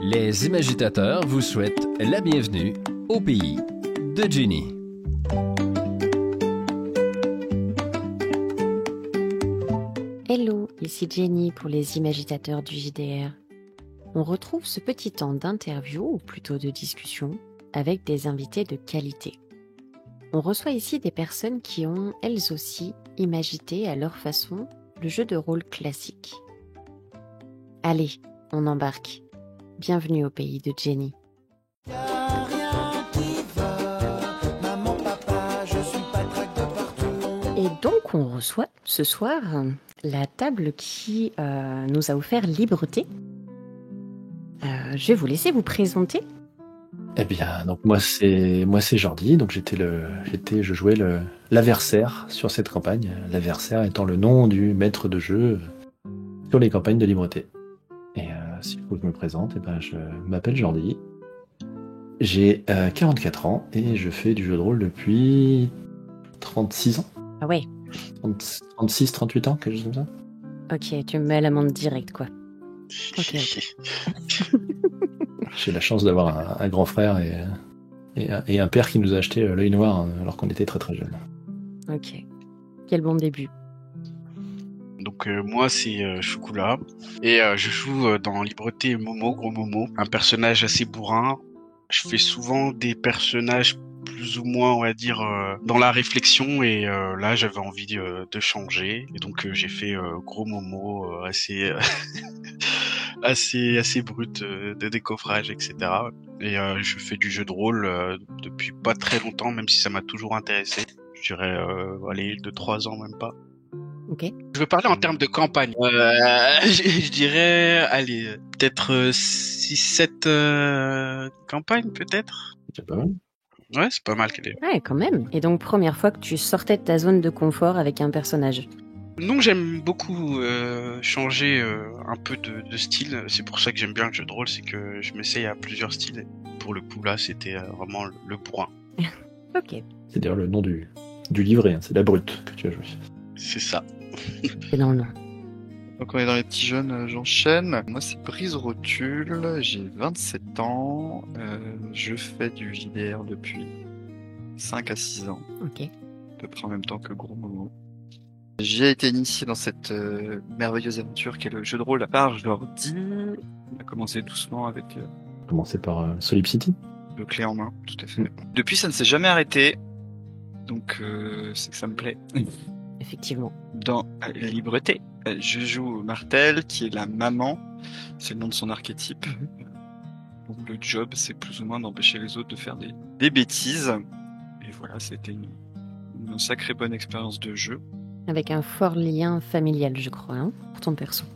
Les imagitateurs vous souhaitent la bienvenue au pays de Jenny. Hello, ici Jenny pour les imagitateurs du JDR. On retrouve ce petit temps d'interview, ou plutôt de discussion, avec des invités de qualité. On reçoit ici des personnes qui ont, elles aussi, imagité à leur façon le jeu de rôle classique. Allez, on embarque. Bienvenue au pays de Jenny. Et donc on reçoit ce soir la table qui nous a offert Libreté. Je vais vous laisser vous présenter. Eh bien, donc moi c'est Jordi, donc je jouais l'Aversaire sur cette campagne. L'Aversaire étant le nom du maître de jeu sur les campagnes de Libreté. Et s'il faut que je me présente, je m'appelle Jordi. J'ai 44 ans et je fais du jeu de rôle depuis 36 ans. Ah ouais. 36, 38 ans, quelque chose comme ça. Ok, tu me mets à l'amende directe, quoi. Ok. J'ai la chance d'avoir un grand frère et un père qui nous a acheté l'œil noir alors qu'on était très très jeunes. Ok. Quel bon début. Donc moi c'est Chocolat et je joue dans Libreté Momo, Gros Momo, un personnage assez bourrin. Je fais souvent des personnages plus ou moins, on va dire, dans la réflexion et là j'avais envie de changer et donc j'ai fait Gros Momo assez assez brut de décoffrage, etc. Et je fais du jeu de rôle depuis pas très longtemps, même si ça m'a toujours intéressé. Je dirais, allez, 2-3 ans, même pas. Ok. Je veux parler en termes de campagne. Je dirais, allez, peut-être 6-7 campagnes, peut-être. C'est pas mal. Ouais, c'est pas mal qu'elle est. Ouais, quand même. Et donc, première fois que tu sortais de ta zone de confort avec un personnage. Non, j'aime beaucoup changer un peu de style. C'est pour ça que j'aime bien le jeu de rôle, c'est que je m'essaye à plusieurs styles. Pour le coup, là, c'était vraiment le bourrin. Ok. C'est d'ailleurs le nom du livret, hein, c'est la brute que tu as joué. C'est ça. Et non, non. Donc on est dans les petits jeunes, j'enchaîne. Moi c'est Brise Rotule, j'ai 27 ans, je fais du JDR depuis 5 à 6 ans, Ok. à peu près en même temps que Gros Momo. J'ai été initié dans cette merveilleuse aventure qu'est le jeu de rôle par Jordi. On a commencé doucement avec Commencé par Solid City. le clé en main, tout à fait. Depuis ça ne s'est jamais arrêté, donc c'est que ça me plaît. Effectivement. Dans la Libreté, je joue Martel, qui est la maman, c'est le nom de son archétype. Donc le job, c'est plus ou moins d'empêcher les autres de faire des bêtises. Et voilà, c'était une sacrée bonne expérience de jeu. Avec un fort lien familial, je crois, hein, pour ton perso.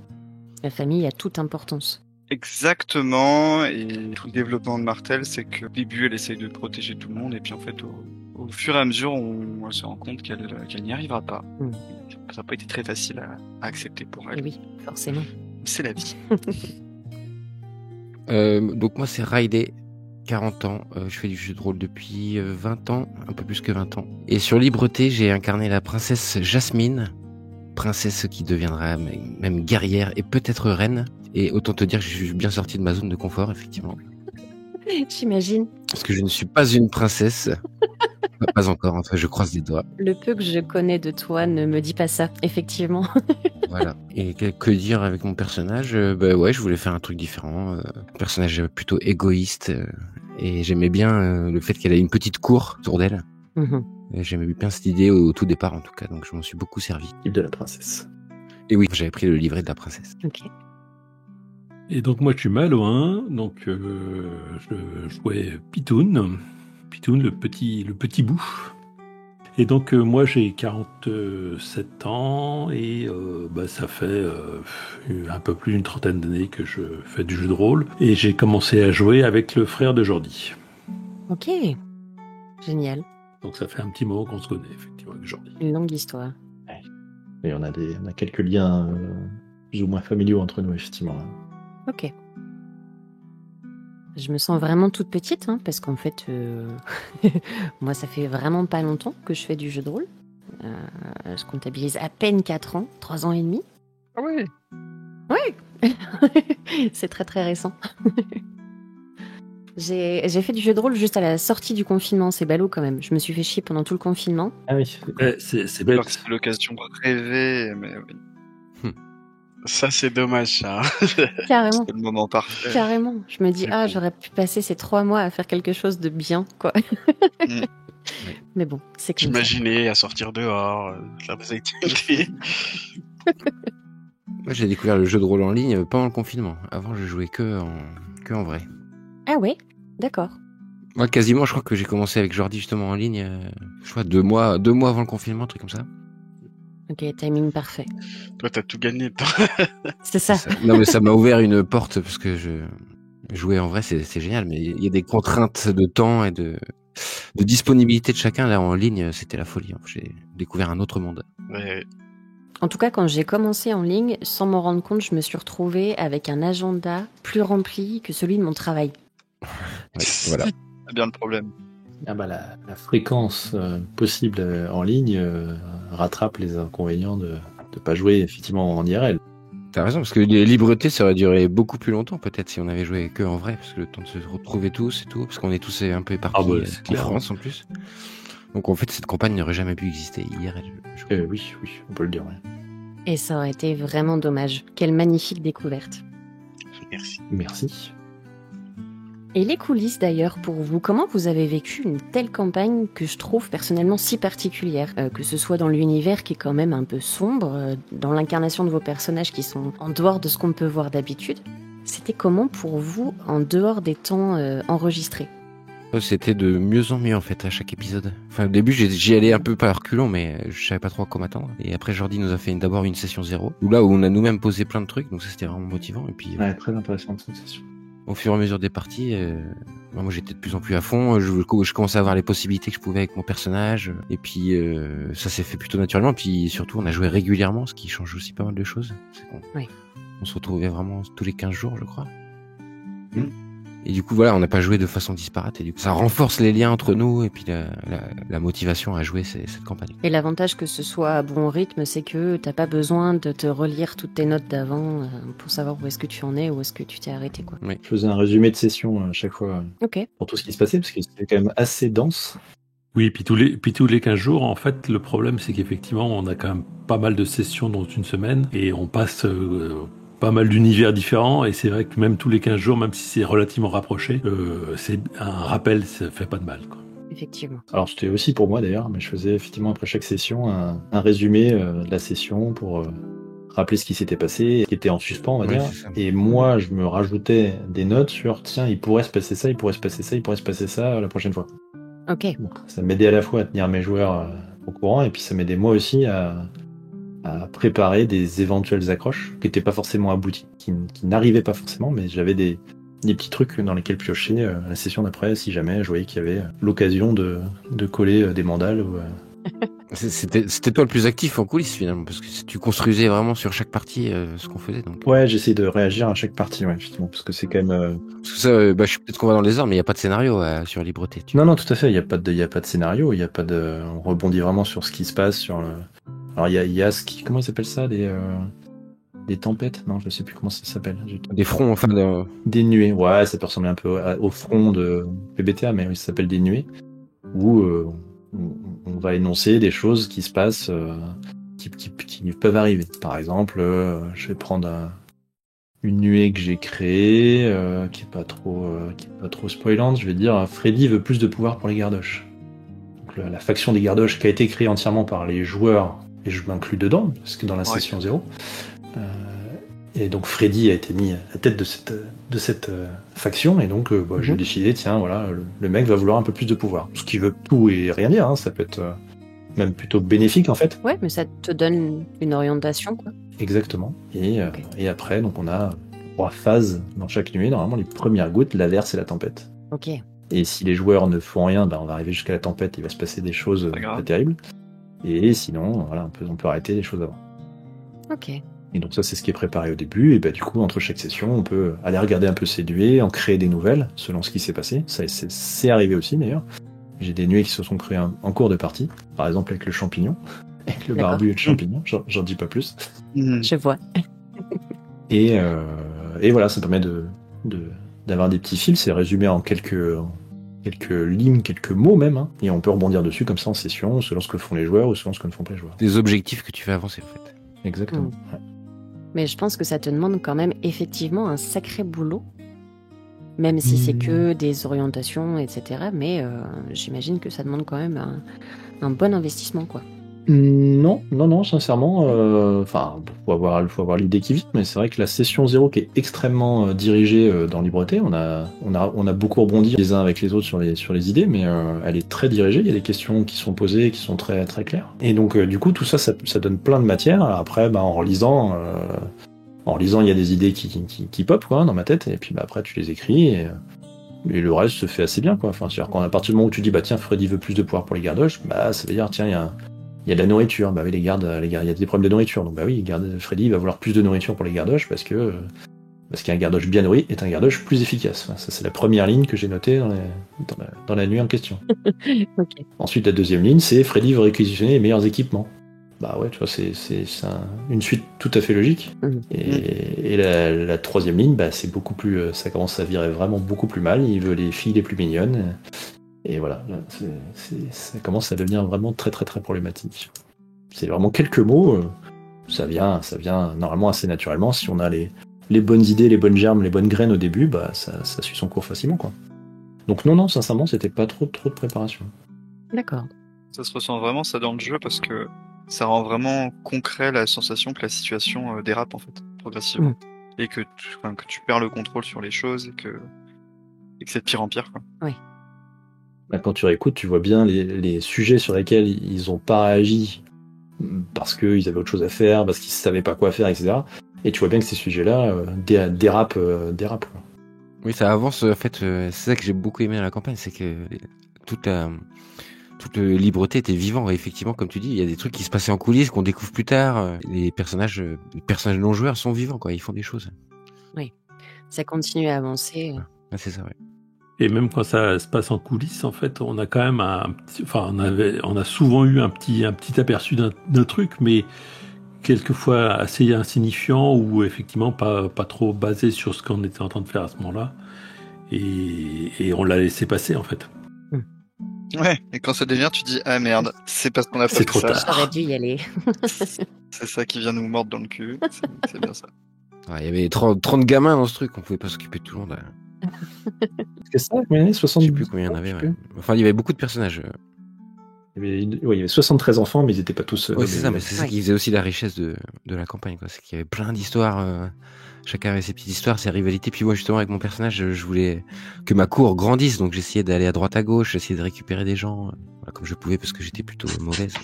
La famille a toute importance. Exactement, et tout le développement de Martel, c'est qu'au début, elle essaye de protéger tout le monde, et puis en fait, au fur et à mesure, on se rend compte qu'elle n'y arrivera pas. Ça n'a pas été très facile à accepter pour elle. Et oui, forcément. C'est la vie. Donc moi c'est Raidé, 40 ans, je fais du jeu de rôle depuis 20 ans, un peu plus que 20 ans. Et sur Libreté, j'ai incarné la princesse Jasmine, princesse qui deviendra même guerrière et peut-être reine. Et autant te dire que je suis bien sorti de ma zone de confort, effectivement. J'imagine. Parce que je ne suis pas une princesse. Pas encore, enfin, je croise les doigts. Le peu que je connais de toi ne me dit pas ça, effectivement. Voilà. Et que dire avec mon personnage ouais, je voulais faire un truc différent. Un personnage plutôt égoïste. Et j'aimais bien le fait qu'elle ait une petite cour autour d'elle. Et j'aimais bien cette idée au tout départ, en tout cas. Donc je m'en suis beaucoup servi. Type de la princesse. Et oui, j'avais pris le livret de la princesse. Ok. Et donc moi je suis Malouin, donc je jouais Pitoun. Pitoun, le petit bout. Et donc moi j'ai 47 ans et ça fait un peu plus d'une trentaine d'années que je fais du jeu de rôle. Et j'ai commencé à jouer avec le frère de Jordi. Ok. Génial. Donc ça fait un petit moment qu'on se connaît effectivement avec Jordi. Une longue histoire. Et on a quelques liens plus ou moins familiaux entre nous, effectivement. Ok. Je me sens vraiment toute petite, hein, parce qu'en fait, moi, ça fait vraiment pas longtemps que je fais du jeu de rôle. Je comptabilise à peine 4 ans, 3 ans et demi. Ah oui. Ouais. C'est très très récent. J'ai fait du jeu de rôle juste à la sortie du confinement, c'est ballot quand même. Je me suis fait chier pendant tout le confinement. Ah oui. C'est bête. Alors, c'est l'occasion de rêver, mais oui, Ça, c'est dommage, ça. Carrément. c'est le moment parfait. Carrément. Je me dis, C'est cool. j'aurais pu passer ces 3 mois à faire quelque chose de bien, quoi. Mm. Mais bon, c'est comme ça. J'imaginais à sortir dehors, la activité. Moi, j'ai découvert le jeu de rôle en ligne pendant le confinement. Avant, je jouais que en vrai. Ah ouais, d'accord. Moi, quasiment, je crois que j'ai commencé avec Jordi justement en ligne. Je crois 2 mois avant le confinement, un truc comme ça. Ok, timing parfait. Toi, t'as tout gagné. C'est ça. Non, mais ça m'a ouvert une porte parce que jouer en vrai, c'est génial, mais il y a des contraintes de temps et de disponibilité de chacun. Là, en ligne, c'était la folie. J'ai découvert un autre monde. Ouais. En tout cas, quand j'ai commencé en ligne, sans m'en rendre compte, je me suis retrouvée avec un agenda plus rempli que celui de mon travail. Ouais, voilà. C'est bien le problème. Ah bah la fréquence possible en ligne rattrape les inconvénients de ne pas jouer effectivement en IRL. T'as raison, parce que les libretés, ça aurait duré beaucoup plus longtemps, peut-être, si on avait joué que en vrai, parce que le temps de se retrouver tous et tout, parce qu'on est tous un peu éparpillés c'est en clair. France en plus. Donc en fait, cette campagne n'aurait jamais pu exister IRL. Oui, on peut le dire. Ouais. Et ça aurait été vraiment dommage. Quelle magnifique découverte. Merci. Merci. Et les coulisses d'ailleurs, pour vous, comment vous avez vécu une telle campagne que je trouve personnellement si particulière, que ce soit dans l'univers qui est quand même un peu sombre, dans l'incarnation de vos personnages qui sont en dehors de ce qu'on peut voir d'habitude. C'était comment pour vous en dehors des temps enregistrés? C'était de mieux en mieux en fait à chaque épisode. Enfin au début j'y allais un peu par reculons mais je savais pas trop comment attendre. Et après Jordi nous a fait d'abord une session 0 où on a nous-mêmes posé plein de trucs, donc ça c'était vraiment motivant. Et puis Ouais, très intéressante cette session. au fur et à mesure des parties, moi j'étais de plus en plus à fond. Je commençais à voir les possibilités que je pouvais avec mon personnage. Et puis ça s'est fait plutôt naturellement. Puis surtout on a joué régulièrement, ce qui change aussi pas mal de choses. On se retrouvait vraiment tous les 15 jours je crois. Et du coup, voilà, on n'a pas joué de façon disparate. Et du coup, ça renforce les liens entre nous et puis la motivation à jouer cette campagne. Et l'avantage que ce soit à bon rythme, c'est que t'as pas besoin de te relire toutes tes notes d'avant pour savoir où est-ce que tu en es, où est-ce que tu t'es arrêté, quoi. Oui. Je faisais un résumé de session à chaque fois Ok. pour tout ce qui se passait, parce que c'était quand même assez dense. Oui, puis tous les 15 jours, en fait, le problème, c'est qu'effectivement, on a quand même pas mal de sessions dans une semaine et on passe pas mal d'univers différents. Et c'est vrai que même tous les 15 jours, même si c'est relativement rapproché, c'est un rappel, ça fait pas de mal, quoi. Effectivement. Alors c'était aussi pour moi d'ailleurs, mais je faisais effectivement après chaque session un résumé de la session pour rappeler ce qui s'était passé, qui était en suspens, on va Ouais, dire. c'est ça. Et moi, je me rajoutais des notes sur tiens, il pourrait se passer ça, il pourrait se passer ça, il pourrait se passer ça la prochaine fois. Ok. Donc, ça m'aidait à la fois à tenir mes joueurs au courant, et puis ça m'aidait moi aussi à préparer des éventuelles accroches qui n'étaient pas forcément abouties, qui n'arrivaient pas forcément, mais j'avais des petits trucs dans lesquels piocher la session d'après si jamais je voyais qu'il y avait l'occasion de coller des mandales. C'était toi le plus actif en coulisses finalement, parce que tu construisais vraiment sur chaque partie ce qu'on faisait. Donc. Ouais, j'essaie de réagir à chaque partie, ouais, justement, parce que c'est quand même... Parce que ça, peut-être qu'on va dans les arbres, mais il n'y a pas de scénario sur Libreté. Non, tout à fait, il n'y a pas de scénario, il y a pas de... On rebondit vraiment sur ce qui se passe, sur le... Alors il y a ce qui... Comment ils appellent ça, des tempêtes? Non, je sais plus comment ça s'appelle. Des fronts, enfin... Des nuées, ouais, ça peut ressembler un peu au front de PBTA, mais oui, ça s'appelle des nuées, où on va énoncer des choses qui se passent, qui peuvent arriver. Par exemple, je vais prendre une nuée que j'ai créée, qui est pas trop spoilante, je vais dire Freddy veut plus de pouvoir pour les gardoches. Donc, la faction des gardoches qui a été créée entièrement par les joueurs, et je m'inclus dedans, parce que dans la session 0, et donc Freddy a été mis à la tête de cette faction, et donc j'ai décidé, tiens, voilà, le mec va vouloir un peu plus de pouvoir. Ce qui veut tout et rien dire, hein, ça peut être même plutôt bénéfique en fait. Ouais, mais ça te donne une orientation, quoi. Exactement. Et après, donc on a 3 phases dans chaque nuée. Normalement, les premières gouttes, l'averse et la tempête. Ok. Et si les joueurs ne font rien, on va arriver jusqu'à la tempête, il va se passer des choses pas terribles. Et sinon, voilà, on peut arrêter les choses avant. Ok. Et donc ça, c'est ce qui est préparé au début. Et du coup, entre chaque session, on peut aller regarder un peu ces nuées, en créer des nouvelles, selon ce qui s'est passé. Ça, c'est arrivé aussi, d'ailleurs. J'ai des nuées qui se sont créées en cours de partie. Par exemple, avec le champignon. Avec le barbu et le champignon. J'en dis pas plus. Je vois. Et voilà, ça permet de d'avoir des petits fils, c'est résumé en quelques lignes, quelques mots même, hein, et on peut rebondir dessus comme ça en session, selon ce que font les joueurs ou selon ce que ne font pas les joueurs. Des objectifs que tu fais avancer, en fait. Exactement. Mm. Ouais. Mais je pense que ça te demande quand même effectivement un sacré boulot, même si c'est que des orientations, etc. Mais j'imagine que ça demande quand même un bon investissement, quoi. Non, sincèrement, faut avoir l'idée qui vite, mais c'est vrai que la session 0 qui est extrêmement dirigée dans Libreté, on a beaucoup rebondi les uns avec les autres sur les idées, mais elle est très dirigée, il y a des questions qui sont posées, qui sont très, très claires. Et donc, du coup, tout ça donne plein de matière. Après, en relisant, il y a des idées qui pop, quoi, dans ma tête, et puis après, tu les écris, et le reste se fait assez bien, quoi. Enfin, c'est-à-dire qu'à partir du moment où tu dis, bah tiens, Freddy veut plus de pouvoir pour les gardoches, bah ça veut dire, tiens, il y a de la nourriture, bah oui, les gardes, il y a des problèmes de nourriture, donc bah oui, Freddy va vouloir plus de nourriture pour les gardoches parce qu'un gardoche bien nourri est un gardoche plus efficace. Enfin, ça, c'est la première ligne que j'ai notée dans la nuit en question. Ok. Ensuite, la deuxième ligne, c'est Freddy veut réquisitionner les meilleurs équipements. Bah ouais, tu vois, c'est une suite tout à fait logique. Mhm. Et la troisième ligne, bah c'est beaucoup plus, ça commence à virer vraiment beaucoup plus mal. Il veut les filles les plus mignonnes. Et voilà, là, ça commence à devenir vraiment très très très problématique. C'est vraiment quelques mots, ça vient normalement assez naturellement. Si on a les bonnes idées, les bonnes germes, les bonnes graines au début, bah ça suit son cours facilement, quoi. Donc non, sincèrement, c'était pas trop de préparation. D'accord. Ça se ressent vraiment ça dans le jeu parce que ça rend vraiment concret la sensation que la situation dérape en fait, progressivement. Et que tu perds le contrôle sur les choses et que c'est de pire en pire, quoi. Oui. Là, quand tu réécoutes, tu vois bien les sujets sur lesquels ils ont pas réagi parce qu'ils avaient autre chose à faire, parce qu'ils savaient pas quoi faire, etc. Et tu vois bien que ces sujets-là dérapent, quoi. Oui, ça avance, en fait, c'est ça que j'ai beaucoup aimé à la campagne, c'est que toute Libreté était vivant, et effectivement, comme tu dis, il y a des trucs qui se passaient en coulisses, qu'on découvre plus tard, les personnages non-joueurs sont vivants, quoi, ils font des choses. Ça continue à avancer. Ah, c'est ça, ouais. Et même quand ça se passe en coulisses, en fait, on a quand même on a souvent eu un petit aperçu d'un truc, mais quelquefois assez insignifiant ou effectivement pas trop basé sur ce qu'on était en train de faire à ce moment-là. Et on l'a laissé passer, en fait. Ouais, et quand ça devient, tu dis ah merde, c'est parce qu'on a C'est fait trop ça. tard. J'aurais dû y aller. C'est ça qui vient nous mordre dans le cul. C'est bien ça. Ouais, il y avait 30 gamins dans ce truc, on pouvait pas s'occuper de tout le monde. C'est ça, combien il y en avait, Je 70. sais plus combien il y en avait, ouais. Enfin, il y avait beaucoup de personnages. Il y avait 73 enfants, mais ils étaient pas tous. Oui, c'est ça, mais c'est ça Ouais. qui faisait aussi la richesse de la campagne, quoi. C'est qu'il y avait plein d'histoires, chacun avait ses petites histoires, ses rivalités. Puis moi, justement, avec mon personnage, je voulais que ma cour grandisse, donc j'essayais d'aller à droite à gauche, j'essayais de récupérer des gens, voilà, comme je pouvais, parce que j'étais plutôt mauvaise.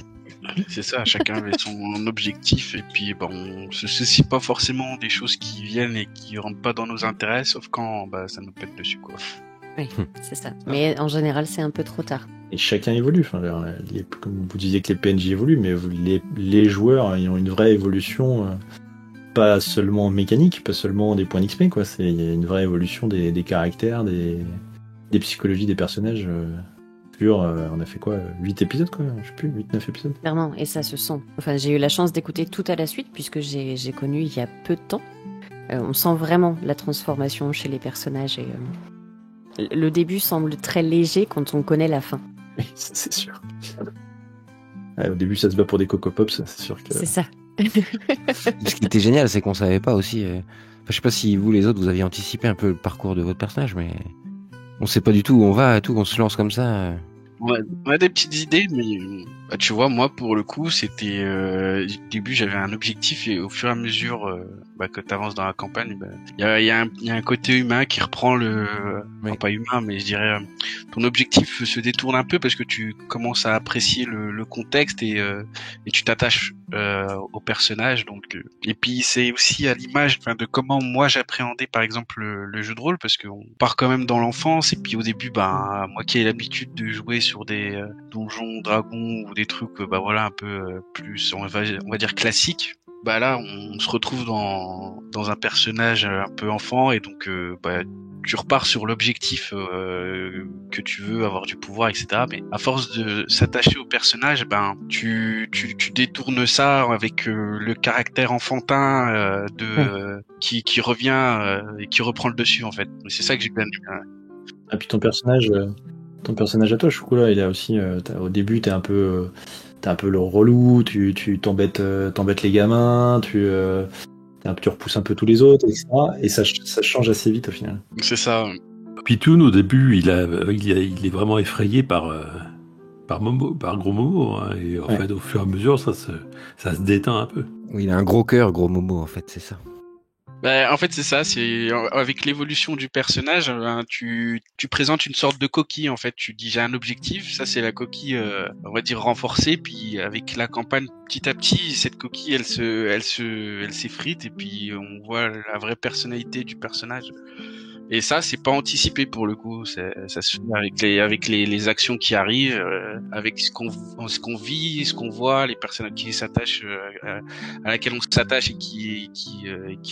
C'est ça, chacun avait son objectif et puis on se soucie pas forcément des choses qui viennent et qui rentrent pas dans nos intérêts, sauf quand ça nous pète dessus, quoi. Oui, c'est ça. Mais en général, c'est un peu trop tard. Et chacun évolue. Enfin, comme vous disiez que les PNJ évoluent, mais les joueurs, ils ont une vraie évolution, pas seulement mécanique, pas seulement des points d'XP, quoi. Il y a une vraie évolution des caractères, des psychologies des personnages. On a fait quoi, 8 épisodes, quoi, je sais plus, 8-9 épisodes. Clairement, et ça se sent. Enfin, j'ai eu la chance d'écouter tout à la suite, puisque j'ai connu il y a peu de temps. On sent vraiment la transformation chez les personnages. Et le début semble très léger quand on connaît la fin. Oui, c'est sûr. Ouais, au début, ça se bat pour des Coco Pops, c'est sûr que... C'est ça. Ce qui était génial, c'est qu'on savait pas aussi. Enfin, je sais pas si vous, les autres, vous aviez anticipé un peu le parcours de votre personnage, mais on sait pas du tout où on va et tout, on se lance comme ça. On a des petites idées, mais tu vois, moi pour le coup, c'était au début j'avais un objectif et au fur et à mesure que t'avances dans la campagne, il y a un côté humain qui reprend enfin, pas humain, mais je dirais ton objectif se détourne un peu parce que tu commences à apprécier le contexte et tu t'attaches au personnage. Donc et puis c'est aussi à l'image de comment moi j'appréhendais par exemple le jeu de rôle, parce qu'on part quand même dans l'enfance et puis au début moi qui ai l'habitude de jouer sur des donjons, dragons ou des trucs un peu plus on va dire classiques, bah là, on se retrouve dans un personnage un peu enfant et donc tu repars sur l'objectif que tu veux, avoir du pouvoir, etc. Mais à force de s'attacher au personnage, ben tu détournes ça avec le caractère enfantin qui revient et qui reprend le dessus en fait. Et c'est ça que j'ai bien aimé. Et puis ton personnage à toi, Chocolat, il a aussi. Au début, t'es un peu le relou, tu t'embêtes les gamins, tu repousses un peu tous les autres, etc. Et ça change assez vite au final. C'est ça. Pitoun, au début, il est vraiment effrayé par Gros Momo, hein, et en fait, au fur et à mesure, ça se déteint un peu. Oui, il a un gros cœur, Gros Momo, en fait, c'est ça. En fait, c'est ça. C'est avec l'évolution du personnage, tu présentes une sorte de coquille. En fait, tu dis j'ai un objectif. Ça, c'est la coquille, on va dire renforcée. Puis avec la campagne, petit à petit, cette coquille, elle s'effrite et puis on voit la vraie personnalité du personnage. Et ça, c'est pas anticipé pour le coup. Ça se fait avec les actions qui arrivent, avec ce qu'on vit, ce qu'on voit, les personnes qui s'attachent, à laquelle on s'attache et qui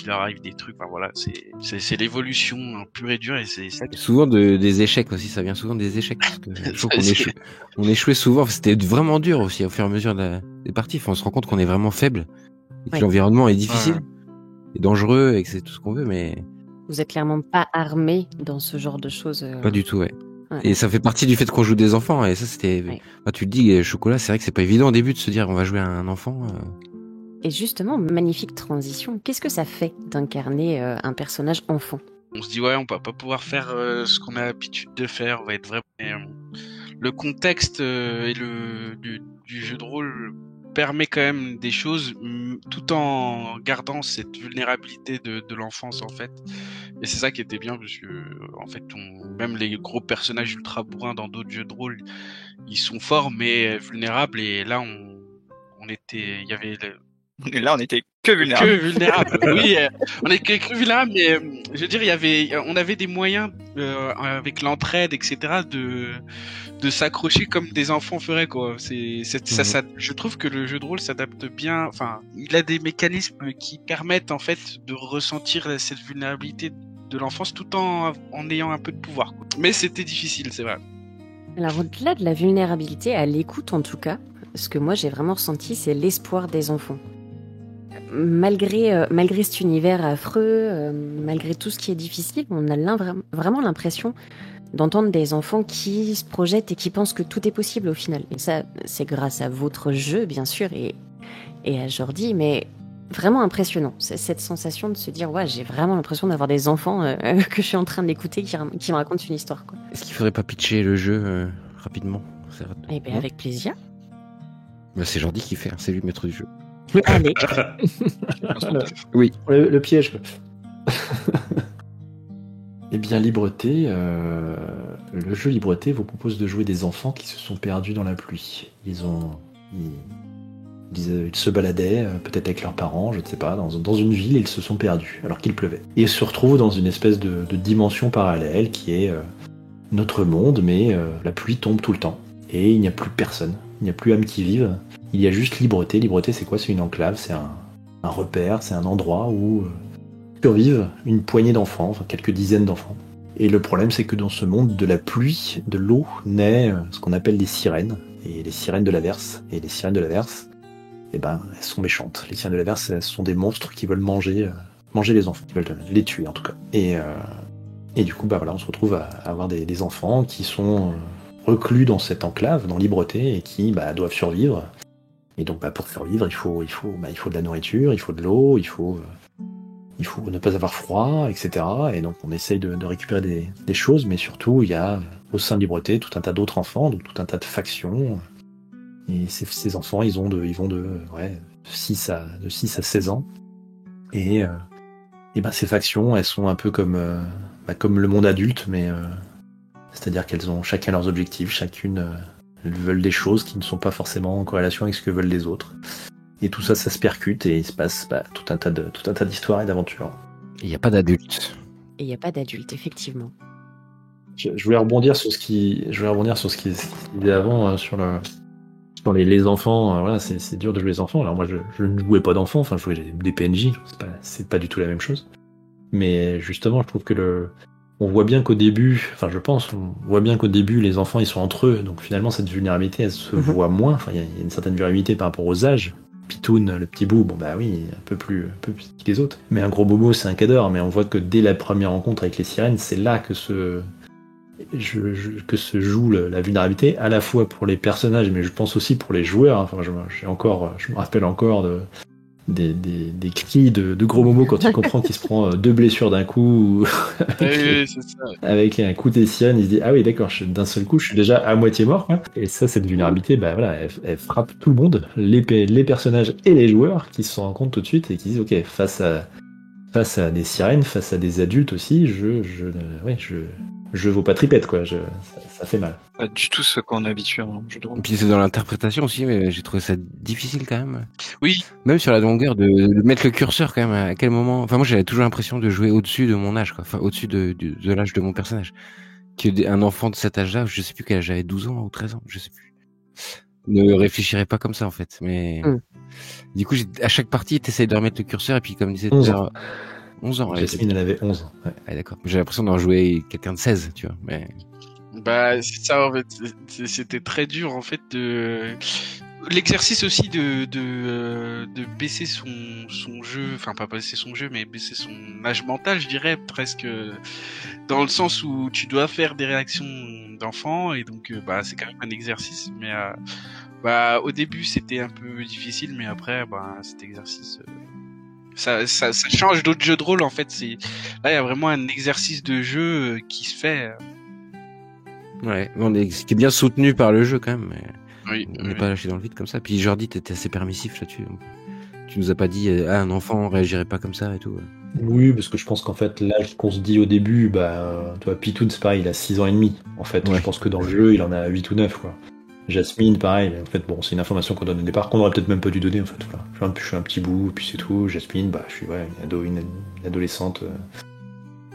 leur arrive des trucs. Enfin, voilà, c'est l'évolution pure et dure et c'est ça. Souvent des échecs aussi, ça vient souvent des échecs. Parce que je trouve qu'on échouait souvent. C'était vraiment dur aussi au fur et à mesure des parties. Enfin, on se rend compte qu'on est vraiment faible et que l'environnement est difficile et dangereux et que c'est tout ce qu'on veut, mais Vous êtes clairement pas armé dans ce genre de choses. Pas du tout, ouais. Et ça fait partie du fait qu'on joue des enfants, et ça c'était... Ouais. Bah, tu le dis, Chocolat, c'est vrai que c'est pas évident au début de se dire on va jouer à un enfant. Et justement, magnifique transition, qu'est-ce que ça fait d'incarner un personnage enfant ? On se dit on va pas pouvoir faire ce qu'on a l'habitude de faire, on va être vraiment... Le contexte et du jeu de rôle permet quand même des choses tout en gardant cette vulnérabilité de l'enfance en fait. Et c'est ça qui était bien parce que en fait même les gros personnages ultra bourrins dans d'autres jeux de rôle, ils sont forts mais vulnérables et là on était Et là, on était que vulnérables. Que vulnérables. Oui, on est que vulnérables, mais je veux dire, on avait des moyens avec l'entraide, etc., de s'accrocher comme des enfants feraient, quoi. Ça, je trouve que le jeu de rôle s'adapte bien. Enfin, il a des mécanismes qui permettent en fait de ressentir cette vulnérabilité de l'enfance tout en ayant un peu de pouvoir, quoi. Mais c'était difficile, c'est vrai. Alors au-delà de la vulnérabilité, à l'écoute en tout cas, ce que moi j'ai vraiment ressenti, c'est l'espoir des enfants. Malgré cet univers affreux, malgré tout ce qui est difficile, on a vraiment l'impression d'entendre des enfants qui se projettent et qui pensent que tout est possible au final. Et ça, c'est grâce à votre jeu, bien sûr, et à Jordi, mais vraiment impressionnant. C'est cette sensation de se dire, j'ai vraiment l'impression d'avoir des enfants que je suis en train d'écouter qui me racontent une histoire, quoi. Est-ce qu'il faudrait pas pitcher le jeu rapidement ? Eh bien, avec plaisir. Bah, c'est Jordi qui fait, hein, c'est lui le maître du jeu. Allez. Oui. Le piège. Eh bien, Libreté, le jeu Libreté vous propose de jouer des enfants qui se sont perdus dans la pluie. Ils se baladaient, peut-être avec leurs parents, je ne sais pas, dans une ville, et ils se sont perdus, alors qu'il pleuvait. Et ils se retrouvent dans une espèce de dimension parallèle qui est notre monde, mais la pluie tombe tout le temps. Et il n'y a plus personne, il n'y a plus âme qui vive. Il y a juste Libreté. Libreté, c'est quoi ? C'est une enclave, c'est un repère, c'est un endroit où survivent une poignée d'enfants, enfin quelques dizaines d'enfants. Et le problème, c'est que dans ce monde de la pluie, de l'eau, naît ce qu'on appelle les sirènes, et les sirènes de l'averse. Et les sirènes de l'averse, elles sont méchantes. Les sirènes de l'averse, elles sont des monstres qui veulent manger les enfants, qui veulent les tuer en tout cas. Et du coup, on se retrouve à avoir des enfants qui sont reclus dans cette enclave, dans Libreté, et qui doivent survivre. Et donc pour survivre, il faut de la nourriture, il faut de l'eau, il faut ne pas avoir froid, etc. Et donc on essaye de récupérer des choses, mais surtout il y a au sein de Libreté tout un tas d'autres enfants, donc tout un tas de factions. Et ces enfants, ils vont de 6 à 16 ans. Et ces factions, elles sont un peu comme le monde adulte, mais c'est-à-dire qu'elles ont chacun leurs objectifs, chacune veulent des choses qui ne sont pas forcément en corrélation avec ce que veulent les autres. Et tout ça, ça se percute et il se passe tout un tas d'histoires et d'aventures. Il n'y a pas d'adultes. Et il n'y a pas d'adultes, effectivement. Je voulais rebondir sur ce qui disait avant, sur Sur les enfants, voilà, c'est dur de jouer les enfants. Alors moi, je ne jouais pas d'enfants, enfin, je jouais des PNJ, c'est pas du tout la même chose. Mais justement, je trouve que on voit bien qu'au début, enfin, on voit bien qu'au début, les enfants, ils sont entre eux, donc finalement, cette vulnérabilité, elle se voit moins. Enfin, il y a une certaine vulnérabilité par rapport aux âges. Pitoun, le petit bout, bon bah oui, un peu plus petit que les autres. Mais un gros bobo, c'est un cadre, mais on voit que dès la première rencontre avec les sirènes, c'est là que se joue la vulnérabilité, à la fois pour les personnages, mais je pense aussi pour les joueurs. Enfin, je me rappelle encore des cris de gros momo quand il comprend qu'il se prend 2 blessures d'un coup Oui, c'est ça. avec un coup des sirènes, il se dit ah oui d'accord, d'un seul coup je suis déjà à moitié mort, quoi. Et ça, cette vulnérabilité, bah voilà, elle frappe tout le monde, les personnages et les joueurs qui se rendent compte tout de suite et qui disent ok, face à des sirènes, face à des adultes aussi, je vaux pas tripette, quoi. Ça fait mal. Pas du tout ce qu'on est habitué en jeu de rôle. Et puis c'est dans l'interprétation aussi, mais j'ai trouvé ça difficile quand même. Oui, Même sur la longueur de mettre le curseur quand même, à quel moment. Enfin, moi j'avais toujours l'impression de jouer au-dessus de mon âge, quoi. Enfin, au-dessus de l'âge de mon personnage. Un enfant de cet âge-là, je sais plus quel âge j'avais, 12 ans ou 13 ans, je sais plus. Ne réfléchirait pas comme ça en fait. Mais du coup, à chaque partie, t'essayes de remettre le curseur et puis comme disait 11 tout à ans. l'heure, 11 ans. Jasmine, elle avait 11 ans. Ouais. Ouais, d'accord. J'ai l'impression d'en jouer quelqu'un de 16, tu vois. Mais... bah c'est ça en fait. C'était très dur en fait l'exercice aussi de baisser son jeu, enfin pas baisser son jeu, mais baisser son âge mental, je dirais presque, dans le sens où tu dois faire des réactions d'enfant et donc bah c'est quand même un exercice, mais bah au début c'était un peu difficile, mais après bah cet exercice ça change d'autres jeux de rôle en fait. Là il y a vraiment un exercice de jeu qui se fait. Ouais, ce qui est bien soutenu par le jeu quand même. Mais... Oui, on n'est pas lâché dans le vide comme ça. Puis Jordi, t'étais assez permissif là-dessus. Tu nous as pas dit un enfant réagirait pas comme ça et tout. Oui, parce que je pense qu'en fait, l'âge qu'on se dit au début, bah, toi, Pitoun, c'est pareil, il a 6 ans et demi. En fait, Ouais. je pense que dans le jeu, il en a 8 ou 9, quoi. Jasmine, pareil, mais en fait, bon, c'est une information qu'on donne au départ, qu'on aurait peut-être même pas dû donner, en fait. Voilà. Je suis un petit bout, puis c'est tout. Jasmine, bah, je suis une adolescente.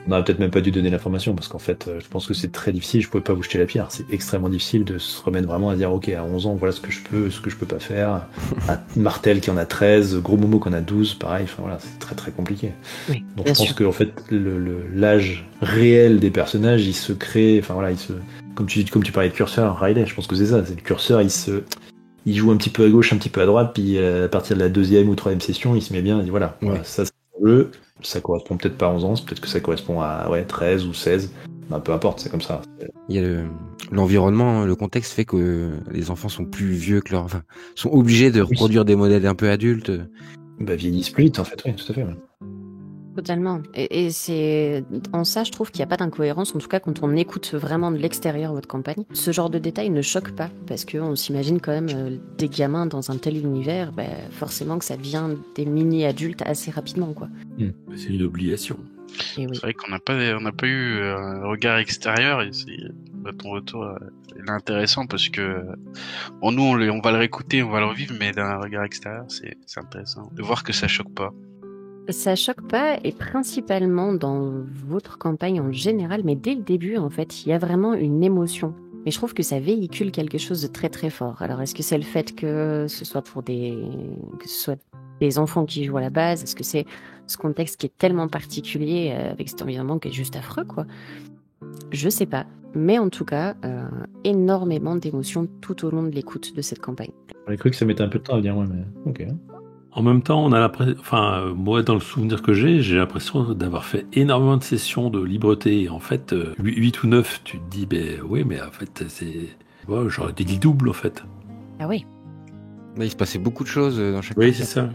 On aurait peut-être même pas dû donner l'information, parce qu'en fait, je pense que c'est très difficile, je pouvais pas vous jeter la pierre. C'est extrêmement difficile de se remettre vraiment à dire, ok, à 11 ans, voilà ce que je peux pas faire. Martel qui en a 13, Gros Momo qui en a 12, pareil, enfin voilà, c'est très très compliqué. Oui, Donc je pense que en fait, l'âge réel des personnages, il se crée, enfin voilà, comme tu parlais de curseur, Riley, je pense que c'est ça, c'est le curseur, il joue un petit peu à gauche, un petit peu à droite, puis à partir de la 2e ou 3e session, il se met bien, il dit voilà, Ouais. ça c'est le jeu. Ça correspond peut-être pas à 11 ans, peut-être que ça correspond à 13 ou 16. Ben, peu importe, c'est comme ça. Il y a l'environnement, le contexte fait que les enfants sont plus vieux que sont obligés de reproduire des modèles un peu adultes. Bah, vieillissent plus vite, en fait, oui, tout à fait. Ouais. Totalement. Et c'est en ça, je trouve qu'il n'y a pas d'incohérence, en tout cas quand on écoute vraiment de l'extérieur votre campagne. Ce genre de détails ne choque pas, parce qu'on s'imagine quand même des gamins dans un tel univers, bah, forcément que ça devient des mini-adultes assez rapidement, quoi. C'est une obligation. Et oui. C'est vrai qu'on n'a pas eu un regard extérieur et ton retour il est intéressant parce que bon, nous on va le réécouter, on va le revivre, mais d'un regard extérieur c'est intéressant de voir que ça choque pas. Ça choque pas, et principalement dans votre campagne en général, mais dès le début, en fait, il y a vraiment une émotion. Mais je trouve que ça véhicule quelque chose de très très fort. Alors, est-ce que c'est le fait que ce soit des enfants qui jouent à la base? Est-ce que c'est ce contexte qui est tellement particulier avec cet environnement qui est juste affreux, quoi? Je sais pas. Mais en tout cas, énormément d'émotions tout au long de l'écoute de cette campagne. J'aurais cru que ça mettait un peu de temps à venir, ouais, mais ok. En même temps, on a l'impression, enfin, moi, dans le souvenir que j'ai l'impression d'avoir fait énormément de sessions de libreté. Et en fait, 8 ou 9, tu te dis, ben oui, mais en fait, ouais, j'aurais dit le double, en fait. Ah oui. Là, il se passait beaucoup de choses dans chaque Oui, partie. c'est ça.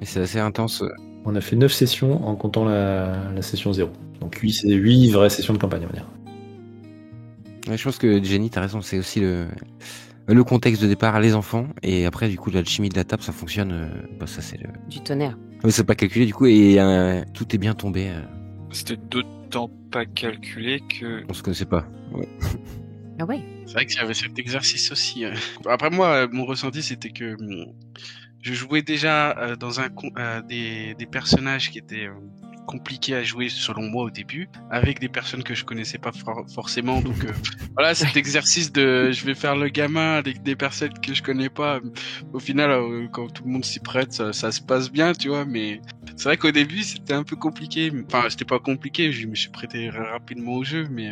Et c'est assez intense. On a fait 9 sessions en comptant la session 0. Donc 8 vraies sessions de campagne, on va dire. Ouais, je pense que Jenny, t'as raison, c'est aussi le contexte de départ, les enfants, et après, du coup, l'alchimie de la table, ça fonctionne. Ça, c'est Du tonnerre. Mais c'est pas calculé, du coup, et tout est bien tombé. C'était d'autant pas calculé que... On se connaissait pas. Ouais. Ah ouais. C'est vrai que j'avais cet exercice aussi. Après moi, mon ressenti c'était que je jouais déjà dans des personnages qui étaient compliqué à jouer selon moi au début, avec des personnes que je connaissais pas forcément. Donc voilà, cet exercice de je vais faire le gamin avec des personnes que je connais pas. Au final, quand tout le monde s'y prête, ça se passe bien, tu vois. Mais c'est vrai qu'au début, c'était un peu compliqué. Enfin, c'était pas compliqué, je me suis prêté rapidement au jeu, mais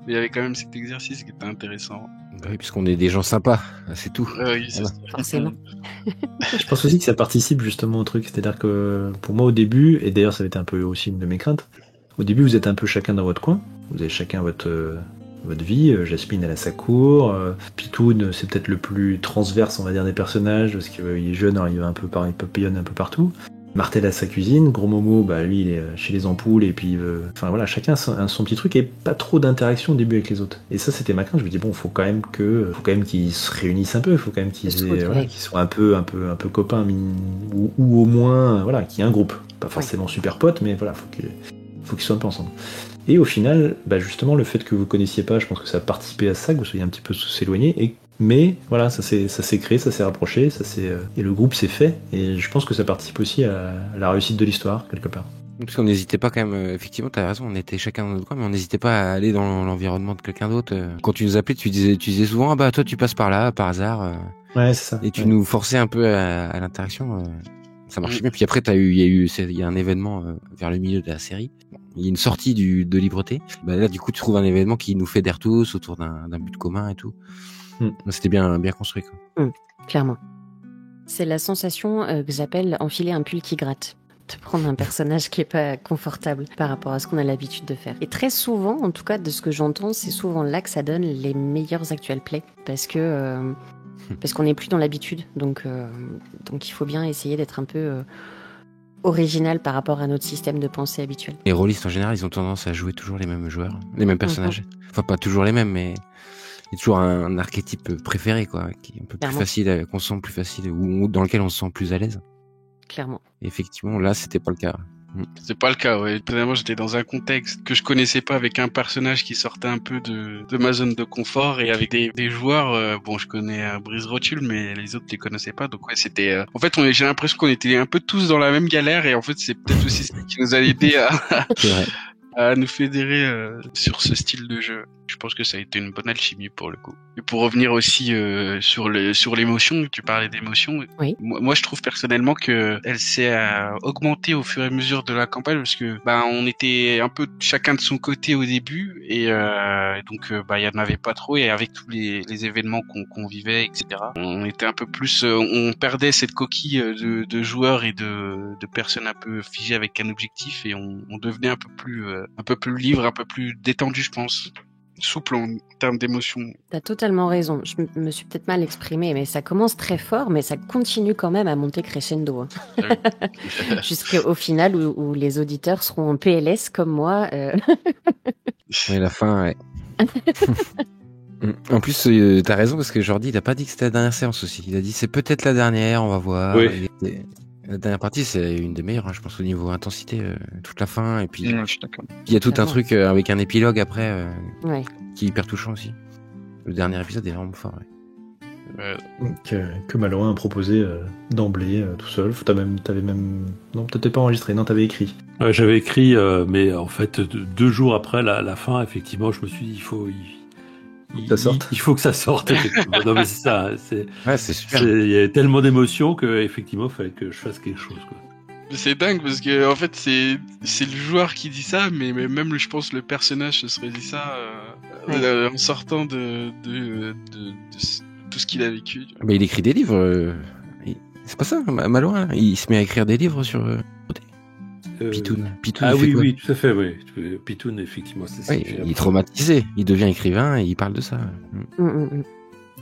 il y avait quand même cet exercice qui était intéressant. Oui, puisqu'on est des gens sympas, c'est tout. Oui, c'est ça. Forcément. Je pense aussi que ça participe justement au truc. C'est-à-dire que pour moi, au début, et d'ailleurs, ça avait été un peu aussi une de mes craintes, au début, vous êtes un peu chacun dans votre coin. Vous avez chacun votre vie. Jasmine, elle a sa cour. Pitoun, c'est peut-être le plus transverse, on va dire, des personnages, parce qu'il est jeune, alors il papillonne un peu partout. Martel a sa cuisine, Gros Momo, bah lui il est chez les ampoules et puis enfin voilà, chacun a son petit truc et pas trop d'interaction au début avec les autres. Et ça c'était ma crainte, je me dis bon, faut quand même qu'ils se réunissent un peu, faut quand même qu'ils soient un peu copains ou au moins voilà, qu'il y ait un groupe, pas forcément super potes, mais voilà, faut qu'ils soient un peu ensemble. Et au final, bah justement le fait que vous connaissiez pas, je pense que ça a participé à ça, que vous soyez un petit peu éloignés mais voilà, ça s'est créé, ça s'est rapproché, et le groupe s'est fait, et je pense que ça participe aussi à la réussite de l'histoire, quelque part. Parce qu'on n'hésitait pas quand même, effectivement, t'as raison, on était chacun dans notre coin, mais on n'hésitait pas à aller dans l'environnement de quelqu'un d'autre. Quand tu nous appelais, tu disais souvent, ah bah toi tu passes par là, par hasard. Ouais, c'est ça. Et tu nous forçais un peu à l'interaction. Ça marchait bien. Puis après, il y a un événement vers le milieu de la série. Il y a une sortie de Libreté. Bah là, du coup, tu trouves un événement qui nous fédère tous autour d'un but commun et tout. C'était bien construit, quoi. Clairement. C'est la sensation que j'appelle enfiler un pull qui gratte. De prendre un personnage qui est pas confortable par rapport à ce qu'on a l'habitude de faire. Et très souvent, en tout cas de ce que j'entends, c'est souvent là que ça donne les meilleurs actual plays. Parce qu'on n'est plus dans l'habitude. Donc il faut bien essayer d'être un peu original par rapport à notre système de pensée habituel. Les rôlistes, en général, ils ont tendance à jouer toujours les mêmes joueurs, les mêmes personnages. Enfin, pas toujours les mêmes, mais il y a toujours un archétype préféré, quoi, qui est un peu plus facile, qu'on se sent plus facile, ou dans lequel on se sent plus à l'aise. Clairement. Et effectivement, là, c'était pas le cas. C'est pas le cas, ouais. Premièrement, j'étais dans un contexte que je connaissais pas, avec un personnage qui sortait un peu de ma zone de confort, et avec des joueurs, bon, je connais Brice Rothschild, mais les autres, je les connaissais pas. Donc ouais, c'était, en fait, j'ai l'impression qu'on était un peu tous dans la même galère, et en fait, c'est peut-être aussi ce qui nous a aidé à nous fédérer sur ce style de jeu. Je pense que ça a été une bonne alchimie pour le coup. Et pour revenir aussi sur l'émotion, tu parlais d'émotion. Oui. Moi, je trouve personnellement que elle s'est augmentée au fur et à mesure de la campagne, parce que on était un peu chacun de son côté au début, et donc il y en avait pas trop, et avec tous les événements qu'on vivait, etc. On était un peu plus, on perdait cette coquille de joueurs et de personnes un peu figées avec un objectif, et on devenait un peu plus libre, un peu plus détendu, je pense. Souple en termes d'émotion. T'as totalement raison. Je me suis peut-être mal exprimée, mais ça commence très fort, mais ça continue quand même à monter crescendo. Jusqu'au final où les auditeurs seront en PLS comme moi. Oui, la fin, ouais. En plus, t'as raison, parce que Jordi, il a pas dit que c'était la dernière séance aussi. Il a dit c'est peut-être la dernière, on va voir. Oui. La dernière partie, c'est une des meilleures, je pense, au niveau intensité, toute la fin, et puis Je suis d'accord. il y a tout un truc avec un épilogue après Ouais. qui est hyper touchant aussi. Le dernier épisode est vraiment fort. Ouais. Que Malouin a proposé d'emblée, tout seul. T'avais même... Non, t'étais pas enregistré, non, t'avais écrit. Ouais, j'avais écrit, mais en fait, 2 jours après la fin, effectivement, je me suis dit, il faut que ça sorte. Effectivement. Non, mais c'est ça. C'est super. Il y a tellement d'émotions que effectivement, il fallait que je fasse quelque chose, quoi. C'est dingue, parce que en fait c'est le joueur qui dit ça, mais même je pense le personnage se serait dit ça en sortant de tout ce qu'il a vécu. Mais il écrit des livres. C'est pas ça, Malouin. Il se met à écrire des livres sur Pitoun. Ah oui, tout à fait, oui. Pitoun, effectivement, c'est ça. Oui, il est traumatisé. Il devient écrivain et il parle de ça.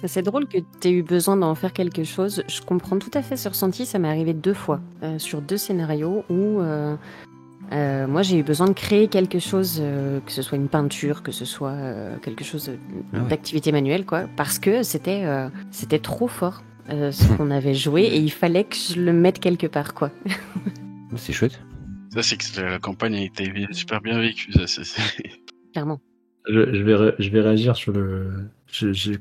C'est drôle que tu aies eu besoin d'en faire quelque chose. Je comprends tout à fait ce ressenti. Ça m'est arrivé 2 fois sur 2 scénarios où moi j'ai eu besoin de créer quelque chose, que ce soit une peinture, que ce soit quelque chose d'activité manuelle, quoi, parce que c'était trop fort ce qu'on avait joué et il fallait que je le mette quelque part, quoi. C'est chouette. Ça, c'est que la campagne a été super bien vécue. Ça, Clairement. Je vais réagir sur le...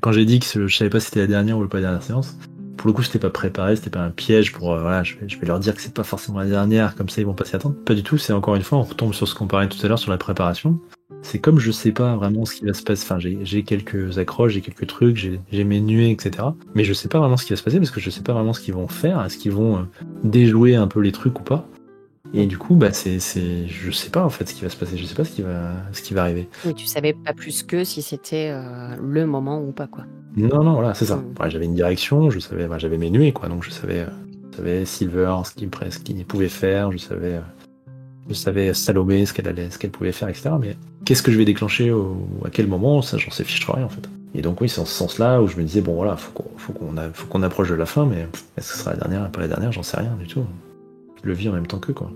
quand j'ai dit que je savais pas si c'était la dernière ou pas la dernière séance, pour le coup, c'était pas préparé, c'était pas un piège pour, voilà, je vais leur dire que c'est pas forcément la dernière, comme ça ils vont pas s'y attendre. Pas du tout, c'est encore une fois, on retombe sur ce qu'on parlait tout à l'heure sur la préparation. C'est comme je sais pas vraiment ce qui va se passer, enfin, j'ai quelques accroches, j'ai quelques trucs, j'ai mes nuées, etc. Mais je sais pas vraiment ce qui va se passer parce que je sais pas vraiment ce qu'ils vont faire, est-ce qu'ils vont déjouer un peu les trucs ou pas. Et du coup, bah, je sais pas en fait ce qui va se passer, je sais pas ce qui va arriver. Oui, tu savais pas plus que si c'était le moment ou pas, quoi. Non, voilà, c'est ça. Mm. Ouais, j'avais une direction, je savais, bah, j'avais mes nuées, quoi, donc je savais Silver, ce qu'il pouvait faire, je savais Salomé, ce qu'elle pouvait faire, etc. Mais qu'est-ce que je vais déclencher à quel moment, ça, j'en sais fiche rien, en fait. Et donc, oui, c'est en ce sens-là où je me disais, bon, voilà, faut qu'on approche de la fin, mais est-ce que ce sera la dernière, pas la dernière, j'en sais rien du tout. Je le vis en même temps qu'eux, quoi.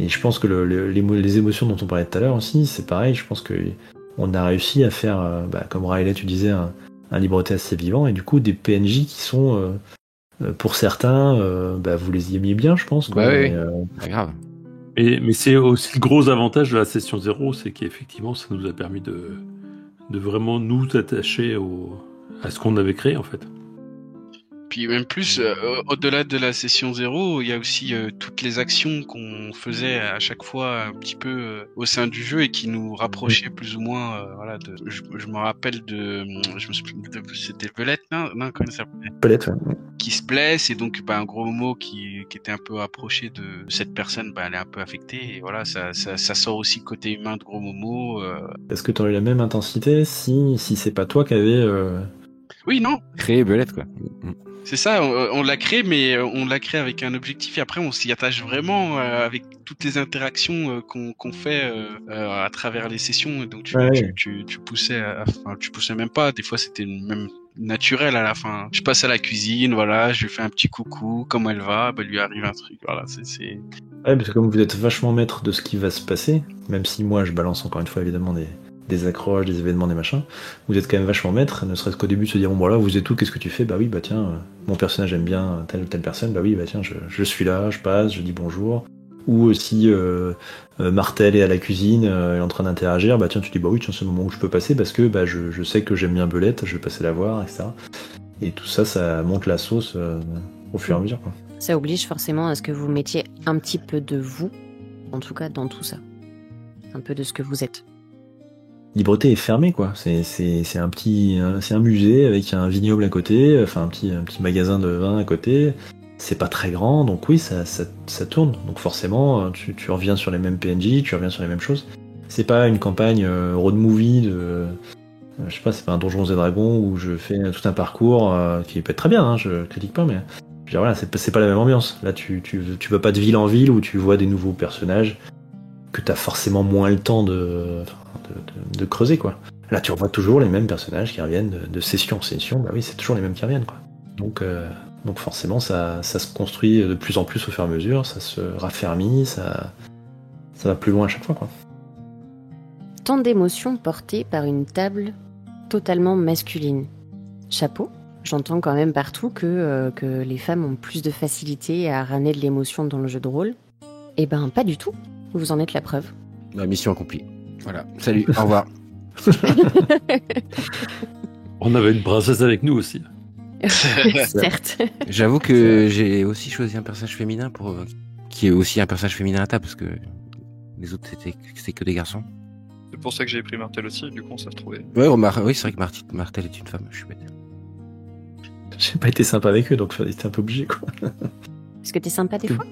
Et je pense que les émotions dont on parlait tout à l'heure aussi, c'est pareil, je pense que on a réussi à faire, comme Riley, tu disais, un libreté assez vivant, et du coup, des PNJ qui sont, pour certains, vous les y aimiez bien, je pense, quoi. Ouais, mais, Pas grave. Mais c'est aussi le gros avantage de la session 0, c'est qu'effectivement, ça nous a permis de vraiment nous attacher à ce qu'on avait créé, en fait. Puis même plus, au-delà de la session 0, il y a aussi toutes les actions qu'on faisait à chaque fois un petit peu au sein du jeu et qui nous rapprochaient plus ou moins. Voilà, je me rappelle c'était Belette, non, comment ça s'appelait, Palette, ouais. qui se blesse et donc un gros Momo qui était un peu rapproché de cette personne, elle est un peu affectée et voilà, ça sort aussi le côté humain de gros Momo. Est-ce que tu aurais eu la même intensité si c'est pas toi qui avais... Oui, non, Créer Belette, quoi. c'est ça, on l'a créé, mais on l'a créé avec un objectif et après on s'y attache vraiment avec toutes les interactions qu'on fait à travers les sessions. Donc tu poussais, tu poussais même pas. Des fois c'était même naturel à la fin. Je passe à la cuisine, voilà, je lui fais un petit coucou, comment elle va, lui arrive un truc, voilà, c'est. Ouais, parce que comme vous êtes vachement maître de ce qui va se passer, même si moi je balance encore une fois évidemment des accroches, des événements, des machins, vous êtes quand même vachement maître, ne serait-ce qu'au début de se dire, bon voilà, vous êtes où, qu'est-ce que tu fais, bah oui, bah tiens, mon personnage aime bien telle ou telle personne, bah oui, bah tiens, je suis là, je passe, je dis bonjour. Ou aussi Martel est à la cuisine, elle est en train d'interagir, bah tiens, tu dis bah oui, tiens, c'est le moment où je peux passer parce que bah je sais que j'aime bien Belette, je vais passer la voir, etc. Et tout ça, ça monte la sauce au fur et à mesure, quoi. Ça oblige forcément à ce que vous mettiez un petit peu de vous, en tout cas dans tout ça. Un peu de ce que vous êtes. Libreté est fermée, quoi. C'est un musée avec un vignoble à côté, enfin un petit magasin de vin à côté. C'est pas très grand, donc oui, ça tourne. Donc forcément, tu reviens sur les mêmes PNJ, tu reviens sur les mêmes choses. C'est pas une campagne road movie de, je sais pas, c'est pas un Donjons et Dragons où je fais tout un parcours qui peut être très bien, hein, je critique pas, mais je veux dire, voilà, c'est pas la même ambiance. Là, tu vas pas de ville en ville où tu vois des nouveaux personnages que t'as forcément moins le temps de creuser, quoi. Là, tu revois toujours les mêmes personnages qui reviennent de session en session. Bah oui, c'est toujours les mêmes qui reviennent, quoi. Donc forcément, ça se construit de plus en plus au fur et à mesure, ça se raffermit, ça va plus loin à chaque fois, quoi. Tant d'émotions portées par une table totalement masculine. Chapeau, j'entends quand même partout que les femmes ont plus de facilité à ramener de l'émotion dans le jeu de rôle. Eh ben, pas du tout. Vous en êtes la preuve. La mission accomplie. Voilà. Salut, au revoir. On avait une princesse avec nous aussi. Certes. J'avoue que j'ai aussi choisi un personnage féminin qui est aussi un personnage féminin à table parce que les autres c'était que des garçons. C'est pour ça que j'ai pris Martel aussi, du coup on s'est retrouvés. Ouais, oui, c'est vrai que Martel est une femme, je suis bête. J'ai pas été sympa avec eux, donc j'étais un peu obligé, quoi. Est-ce que t'es sympa des fois?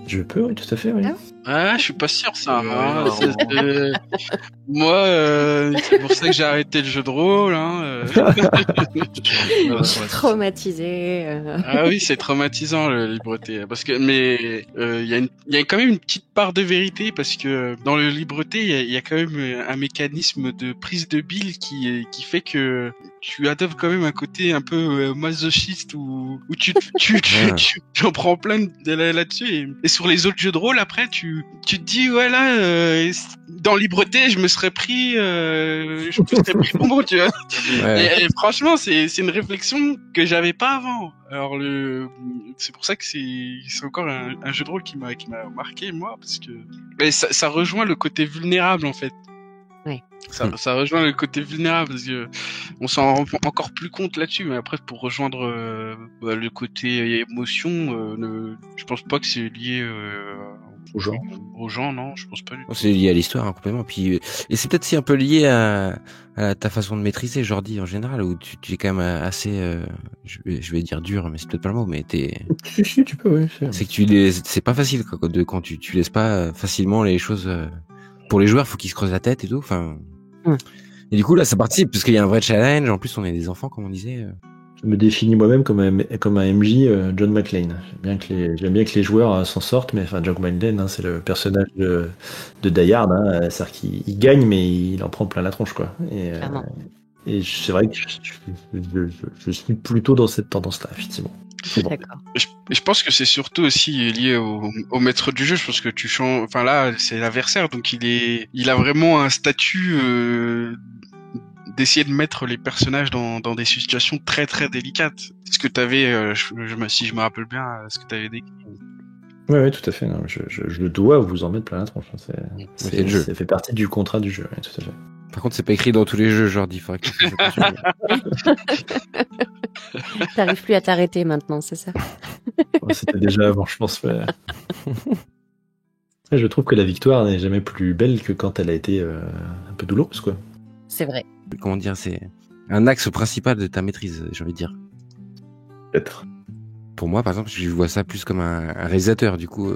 Je peux, oui, tout à fait, oui. Ah, je suis pas sûr ça. Moi, c'est pour ça que j'ai arrêté le jeu de rôle. Traumatisé. Ah oui, c'est traumatisant le libreté, parce que il y a quand même une petite part de vérité parce que dans le libreté il y a quand même un mécanisme de prise de bile qui fait que tu adoptes quand même un côté un peu masochiste où tu en prends plein là-dessus et sur les autres jeux de rôle après tu te dis voilà dans libreté je me serais pris bonbon, tu vois. Ouais. Et franchement c'est une réflexion que j'avais pas avant. Alors c'est pour ça que c'est encore un jeu de rôle qui m'a marqué moi parce que ça rejoint le côté vulnérable en fait. Ça rejoint le côté vulnérable parce que on s'en rend encore plus compte là-dessus. Mais après, pour rejoindre le côté émotion, je pense pas que c'est lié Aux gens. Aux gens, non, je pense pas du tout. C'est lié à l'histoire, hein, complètement. Puis, et c'est peut-être si un peu lié à ta façon de maîtriser, Jordi, en général, où tu es quand même assez, je vais dire dur, mais c'est peut-être pas le mot, mais Si, tu peux, oui. c'est que c'est pas facile, quoi, quand tu laisses pas facilement les choses, pour les joueurs, faut qu'ils se creusent la tête et tout, enfin. Et du coup, là, ça participe, parce qu'il y a un vrai challenge. En plus, on est des enfants, comme on disait. Je me définis moi-même comme un MJ John McClane. J'aime bien que les joueurs s'en sortent, mais enfin John McClane, c'est le personnage de Die Hard, c'est-à-dire qu'il gagne, mais il en prend plein la tronche, quoi. Et c'est vrai que je suis plutôt dans cette tendance-là, effectivement. D'accord. Je pense que c'est surtout aussi lié au maître du jeu. Je pense que tu changes. Enfin là, c'est l'adversaire, donc il a vraiment un statut d'essayer de mettre les personnages dans des situations très très délicates. C'est ce que t'avais, si je me rappelle bien, ce que t'avais décrit. Oui, tout à fait. Non, je dois vous en mettre plein la tronche. C'est le jeu. Ça fait partie du contrat du jeu, tout à fait. Par contre, c'est pas écrit dans tous les jeux, Jordi. Il faudrait que tu fasses attention. T'arrives plus à t'arrêter maintenant, c'est ça? C'était déjà avant, je pense. Je trouve que la victoire n'est jamais plus belle que quand elle a été un peu douloureuse, quoi. C'est vrai. Comment dire, c'est un axe principal de ta maîtrise, j'ai envie de dire. Peut-être. Pour moi, par exemple, je vois ça plus comme un réalisateur. Du coup,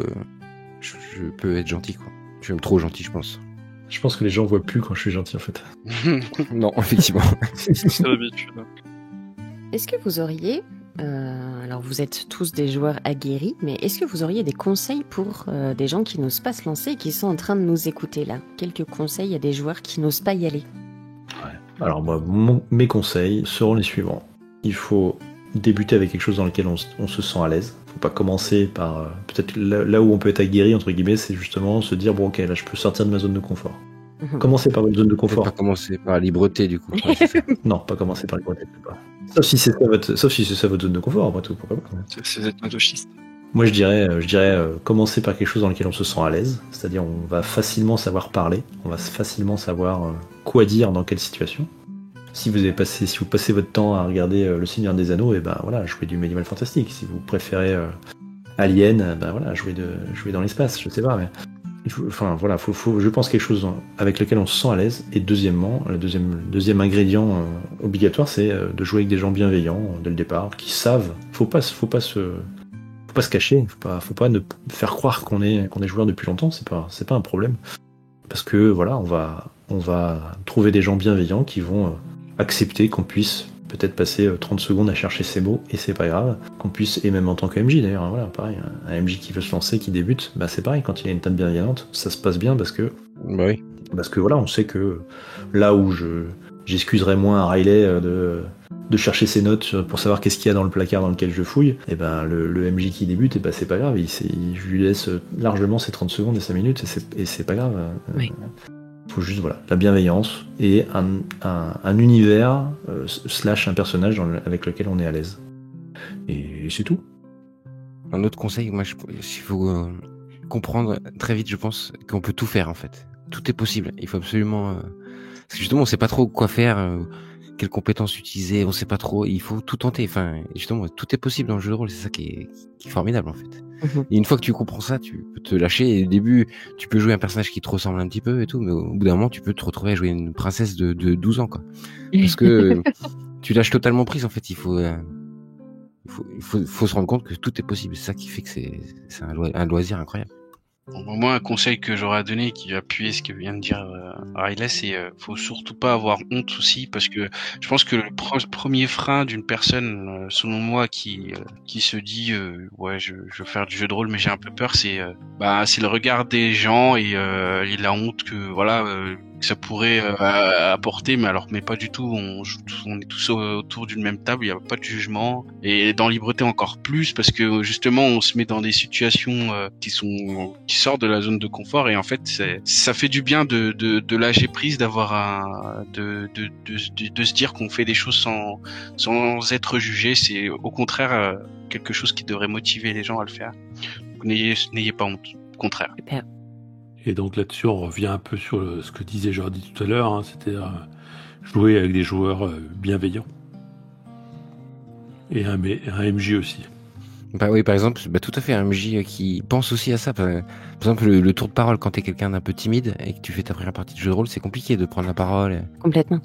je peux être gentil, quoi. Je suis même trop gentil, je pense. Je pense que les gens voient plus quand je suis gentil, en fait. Non, effectivement. C'est l'habitude. Est-ce que vous auriez, alors vous êtes tous des joueurs aguerris, mais est-ce que vous auriez des conseils pour des gens qui n'osent pas se lancer et qui sont en train de nous écouter là? Quelques conseils à des joueurs qui n'osent pas y aller? Alors moi, mes conseils seront les suivants. Il faut débuter avec quelque chose dans lequel on se sent à l'aise. Il ne faut pas commencer par... peut-être là où on peut être aguerri, entre guillemets, c'est justement se dire, bon ok, là je peux sortir de ma zone de confort. Commencer par votre zone de confort. Pas commencer par la libreté, du coup. Non, pas commencer par la libreté. Sauf si c'est ça votre zone de confort, après tout, pourquoi pas. C'est être masochiste. Moi je dirais commencer par quelque chose dans lequel on se sent à l'aise, c'est-à-dire on va facilement savoir parler, on va facilement savoir quoi dire dans quelle situation. Si vous passez votre temps à regarder Le Seigneur des Anneaux, et ben voilà, jouez du médiéval fantastique. Si vous préférez Alien, ben voilà, jouez dans l'espace, je sais pas, mais faut je pense quelque chose avec lequel on se sent à l'aise. Et deuxièmement, le deuxième ingrédient obligatoire, c'est de jouer avec des gens bienveillants dès le départ, qui savent. Faut pas se cacher, faut pas ne faire croire qu'on est joueur depuis longtemps, c'est pas un problème. Parce que voilà, on va trouver des gens bienveillants qui vont accepter qu'on puisse peut-être passer 30 secondes à chercher ses mots, et c'est pas grave. Qu'on puisse, et même en tant que MJ d'ailleurs, voilà, pareil, un MJ qui veut se lancer, qui débute, bah c'est pareil, quand il a une table bienveillante, ça se passe bien parce que voilà, on sait que là où j'excuserais moins à Riley de chercher ses notes pour savoir qu'est-ce qu'il y a dans le placard dans lequel je fouille, et ben le MJ qui débute, et ben c'est pas grave, je lui laisse largement ses 30 secondes et 5 minutes, et c'est pas grave. Oui. Faut juste la bienveillance et un univers / un personnage avec lequel on est à l'aise. Et c'est tout. Un autre conseil, moi, il faut comprendre très vite, je pense, qu'on peut tout faire en fait. Tout est possible. Il faut absolument... parce que justement, on sait pas trop quoi faire, quelles compétences utiliser, on sait pas trop. Il faut tout tenter. Enfin, justement, tout est possible dans le jeu de rôle. C'est ça qui est formidable en fait. Et une fois que tu comprends ça, tu peux te lâcher. Et au début, tu peux jouer un personnage qui te ressemble un petit peu et tout, mais au bout d'un moment, tu peux te retrouver à jouer une princesse de 12 ans, quoi. Parce que tu lâches totalement prise, en fait. Il faut se rendre compte que tout est possible. C'est ça qui fait que c'est un loisir incroyable. Moi, un conseil que j'aurais à donner qui va appuyer ce que vient de dire Riley, c'est faut surtout pas avoir honte aussi, parce que je pense que le premier frein d'une personne, selon moi, qui se dit ouais, je veux faire du jeu de rôle mais j'ai un peu peur, c'est le regard des gens et la honte que voilà que ça pourrait apporter, mais pas du tout. On est tous autour d'une même table, il y a pas de jugement, et dans Libreté encore plus, parce que justement on se met dans des situations qui sortent de la zone de confort, et en fait ça fait du bien de lâcher prise, d'avoir de se dire qu'on fait des choses sans être jugé. C'est au contraire quelque chose qui devrait motiver les gens à le faire. Donc n'ayez pas honte, au contraire. Super. Et donc là-dessus, on revient un peu sur ce que disait Jordi tout à l'heure, hein, c'est-à-dire jouer avec des joueurs bienveillants. Et un MJ aussi. Bah oui, par exemple, tout à fait, un MJ qui pense aussi à ça. Par exemple, le tour de parole, quand t'es quelqu'un d'un peu timide et que tu fais ta première partie de jeu de rôle, c'est compliqué de prendre la parole Complètement.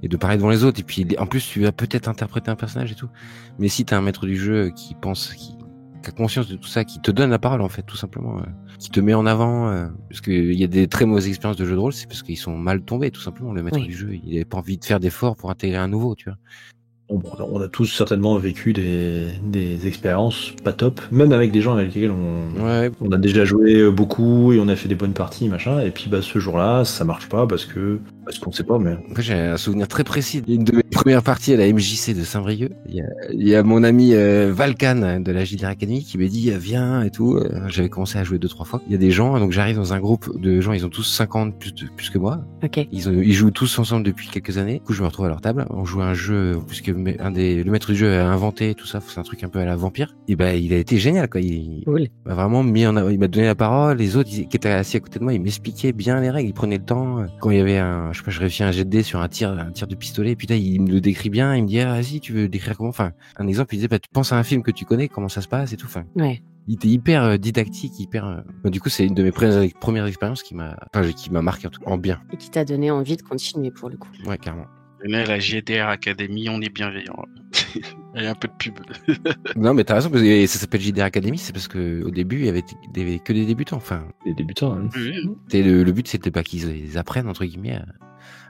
et de parler devant les autres. Et puis, en plus, tu vas peut-être interpréter un personnage et tout. Mais si t'as un maître du jeu qui pense, qui a conscience de tout ça, qui te donne la parole, en fait, tout simplement, qui te met en avant, parce qu'il y a des très mauvaises expériences de jeu de rôle, c'est parce qu'ils sont mal tombés, tout simplement. Le maître Oui. du jeu, il avait pas envie de faire d'efforts pour intégrer un nouveau, tu vois. On a tous certainement vécu des expériences pas top, même avec des gens avec lesquels Ouais. on a déjà joué beaucoup et on a fait des bonnes parties, machin, et puis ce jour-là, ça marche pas parce qu'on sait pas, mais... Moi, j'ai un souvenir très précis d'une de mes premières parties à la MJC de Saint-Brieuc. Il y a mon ami Valkan de la JDR Academy qui m'a dit viens et tout. J'avais commencé à jouer 2-3 fois. Il y a des gens, donc j'arrive dans un groupe de gens, ils ont tous 50 plus que moi. Ok. Ils jouent tous ensemble depuis quelques années. Du coup, je me retrouve à leur table. On joue à un jeu, puisque le maître du jeu a inventé tout ça. C'est un truc un peu à la vampire. Et il a été génial, quoi. Il Cool. m'a vraiment mis en avant. Il m'a donné la parole. Les autres qui étaient assis à côté de moi, ils m'expliquaient bien les règles. Ils prenaient le temps. Quand il y avait je réussis un jet de dés sur un tir de pistolet. Et puis là, il me le décrit bien. Il me dit, vas-y, tu veux décrire comment? Enfin, un exemple, il disait, tu penses à un film que tu connais, comment ça se passe et tout. Enfin, Ouais. il était hyper didactique, du coup, c'est une de mes premières expériences qui m'a marqué en bien. Et qui t'a donné envie de continuer pour le coup. Ouais, carrément. Venez à la JDR Academy, on est bienveillant. Il y a un peu de pub. Non, mais t'as raison, parce que ça s'appelle JDR Academy, c'est parce que au début, il y avait que des débutants. Enfin, Les débutants, hein. le but, c'était pas qu'ils apprennent, entre guillemets,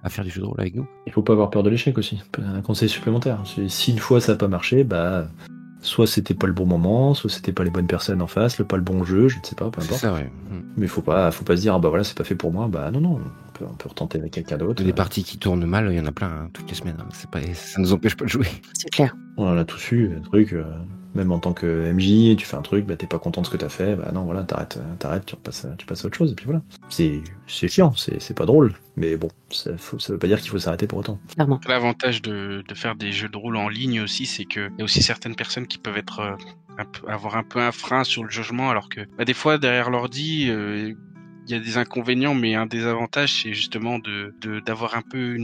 à faire du jeu de rôle avec nous. Il faut pas avoir peur de l'échec aussi. Un conseil supplémentaire. Si une fois ça n'a pas marché, soit c'était pas le bon moment, soit c'était pas les bonnes personnes en face, pas le bon jeu, je ne sais pas, peu C'est importe. ça, ouais. Mais faut pas se dire voilà, c'est pas fait pour moi. Non, on peut retenter avec quelqu'un d'autre. Des parties qui tournent mal, il y en a plein, hein, toutes les semaines. Ça nous empêche pas de jouer. C'est clair. On en a tous eu, un truc, même en tant que MJ, tu fais un truc, t'es pas content de ce que t'as fait, non, voilà, t'arrêtes, tu passes à autre chose, et puis voilà. C'est chiant, c'est pas drôle, mais bon, ça veut pas dire qu'il faut s'arrêter pour autant. Clairement. L'avantage de faire des jeux de rôle en ligne aussi, c'est qu'il y a aussi certaines personnes qui peuvent être avoir un peu un frein sur le jugement, alors que des fois, derrière l'ordi, il y a des inconvénients, mais un des avantages, c'est justement d'avoir un peu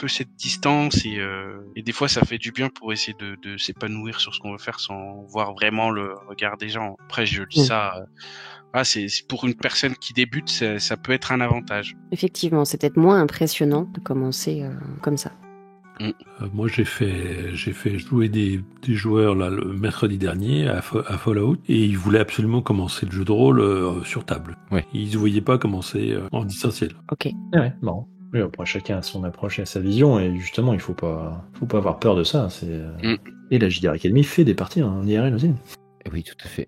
cette distance et des fois, ça fait du bien pour essayer de s'épanouir sur ce qu'on veut faire sans voir vraiment le regard des gens. Après, je dis ça, c'est pour une personne qui débute, ça peut être un avantage. Effectivement, c'est peut-être moins impressionnant de commencer comme ça. Moi, j'ai fait jouer des joueurs là, le mercredi dernier à Fallout et ils voulaient absolument commencer le jeu de rôle sur table. Ouais. Ils ne voyaient pas commencer en distanciel. Ok. Ouais, marrant. Oui, après, chacun a son approche et sa vision, et justement, il faut pas avoir peur de ça. Et la JDR Academy fait des parties en IRL aussi. Oui, tout à fait.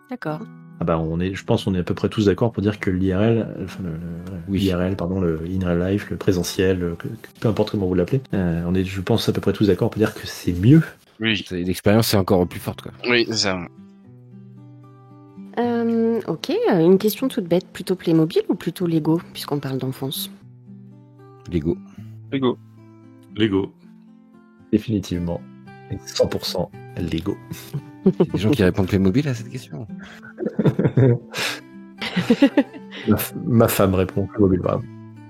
D'accord. Je pense qu'on est à peu près tous d'accord pour dire que l'IRL, l'IRL, pardon, le in real life, le présentiel, peu importe comment vous l'appelez, on est, je pense, à peu près tous d'accord pour dire que c'est mieux. Oui. L'expérience est encore plus forte, quoi. Oui, c'est ça. Ok, une question toute bête, plutôt Playmobil ou plutôt Lego, puisqu'on parle d'enfance? Lego. Lego. Définitivement. 100% Lego. Il y a des gens qui répondent Playmobil à cette question. Ma femme répond Playmobil, voilà.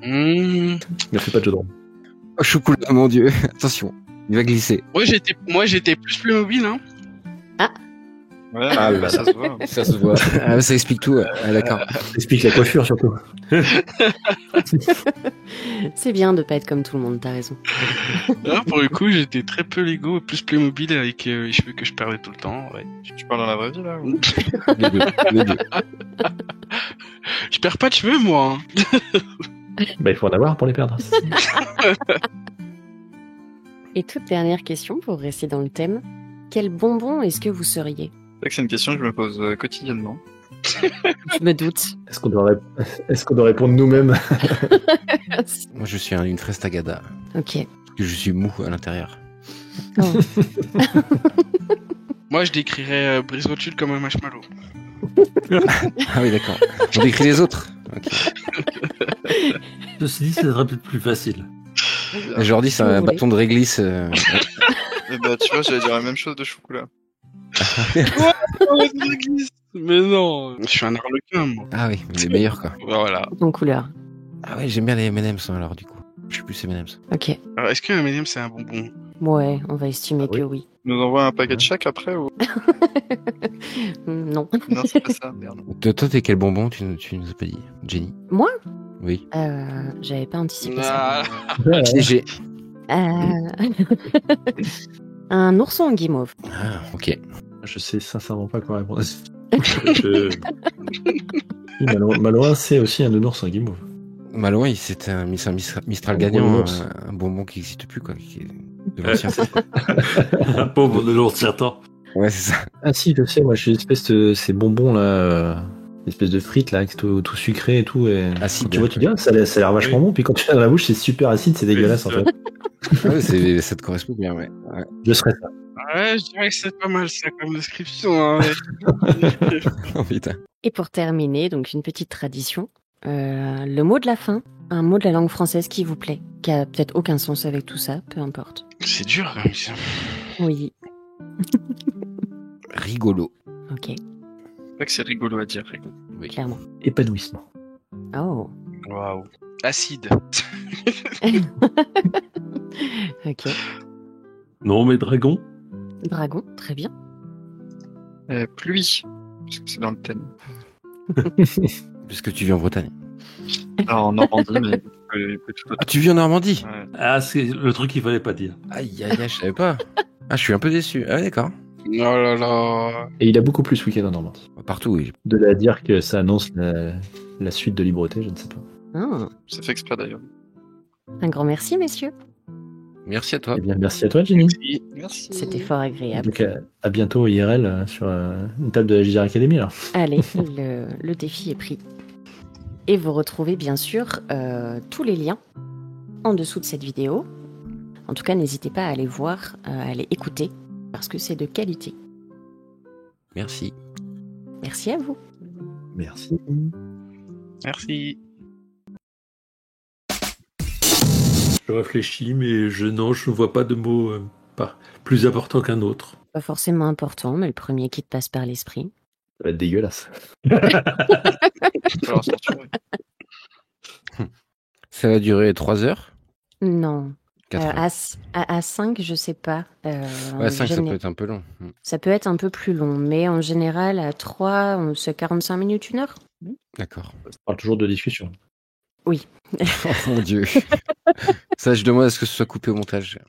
Ne fais pas de jeu de rôle. Oh, chocolat, mon Dieu. Attention, il va glisser. Moi, j'étais plus Playmobil, hein. Ouais, là, ça se voit. Ça se voit. Ça explique tout. D'accord. Ça explique la coiffure, surtout. C'est bien de pas être comme tout le monde, t'as raison. Là, pour le coup, j'étais très peu Lego, plus Playmobil avec les cheveux que je perdais tout le temps. Ouais. Tu parles dans la vraie vie, là ou... Les deux. Je perds pas de cheveux, moi. Il faut en avoir pour les perdre. Et toute dernière question pour rester dans le thème. Quel bonbon est-ce que vous seriez? C'est vrai que c'est une question que je me pose quotidiennement. Je me doute. Est-ce qu'on doit répondre nous-mêmes? Moi, je suis une fraise tagada. Ok. Parce que je suis mou à l'intérieur. Oh. Moi, je décrirais Brice Rothschild comme un marshmallow. Ah oui, d'accord. On décrit les autres. Okay. Ceci dit, ça serait peut-être plus facile. Jordi, c'est un bâton de réglisse. Et tu vois, j'allais dire la même chose de chocolat. Mais non, je suis un arlequin, moi. Ah oui, les meilleurs quoi. Voilà. En couleur. Ah ouais, j'aime bien les M&M's hein, alors du coup. Je suis plus M&M's. Ok. Alors, est-ce qu'un M&M c'est un bonbon? Ouais, on va estimer Ah oui. que oui. Tu nous envoie un paquet de chèques après ou... Non. Non, c'est pas ça, merde. Toi, t'es quel bonbon tu nous as pas dit, Jenny? Moi Oui. J'avais pas anticipé ça. Ah, J'ai. Un ourson guimauve. Ah, ok. Je sais sincèrement pas quoi répondre. Je... Oui, Malouin, c'est aussi un nounours en guimauve. Malouin, c'est un Mistral Un gagnant, nounours. un bonbon qui n'existe plus, quoi. Qui est de l'ancien. Un pauvre de l'ours certain. Ouais, c'est ça. Ah si, je sais, moi je suis une espèce de ces bonbons là, une espèce de frites là, avec tout sucré et tout. Et Acide. quand tu vois, tu dis, ah, ça a l'air vachement bon, puis quand tu l'as dans la bouche, c'est super acide, c'est dégueulasse en fait. Ouais, ça te correspond bien, ouais. Je serais ça. ouais, je dirais que c'est pas mal ça comme description. Hein, ouais. Oh putain. Et pour terminer, donc une petite tradition, le mot de la fin, un mot de la langue française qui vous plaît, qui a peut-être aucun sens avec tout ça, peu importe. C'est dur quand même ça. Oui, Rigolo. ok, C'est vrai que c'est rigolo à dire, rigolo. Oui. clairement. Épanouissement. Oh, Waouh. Acide. ok. Non, mais dragon. Dragon, très bien. Pluie, parce que c'est dans le thème. Puisque tu vis en Bretagne. Alors, en Normandie, mais il peut tout Ah, tu vis en Normandie? Ouais. Ah, c'est le truc qu'il fallait pas dire. Aïe, aïe, aïe, je savais pas. Ah, je suis un peu déçu. Ah, ouais, d'accord. Oh là là. Et il a beaucoup plus ce week-end en Normandie. Partout, oui. De là à dire que ça annonce la suite de Libreté, je ne sais pas. Ah, C'est fait exprès d'ailleurs. un grand merci, messieurs. Merci à toi. Eh bien, merci à toi, Jenny. Merci. C'était fort agréable. Donc, à bientôt IRL sur une table de la JDR Academy. Alors. Allez, le défi est pris. Et vous retrouvez bien sûr tous les liens en dessous de cette vidéo. En tout cas, n'hésitez pas à aller voir, à aller écouter, parce que c'est de qualité. Merci. Merci à vous. Merci. Merci. Je réfléchis, mais je ne vois pas de mot plus important qu'un autre. Pas forcément important, mais le premier qui te passe par l'esprit. Ça va être dégueulasse. Alors, censurer. Ça va durer 3 heures? Non. 4 heures. À 5, je sais pas. Ouais, 5, ça peut être un peu long. Ça peut être un peu plus long, mais en général, à 3, c'est 45 minutes, 1 heure. D'accord. On parle toujours de discussion. Oh mon dieu. Ça, je demande à ce que ce soit coupé au montage.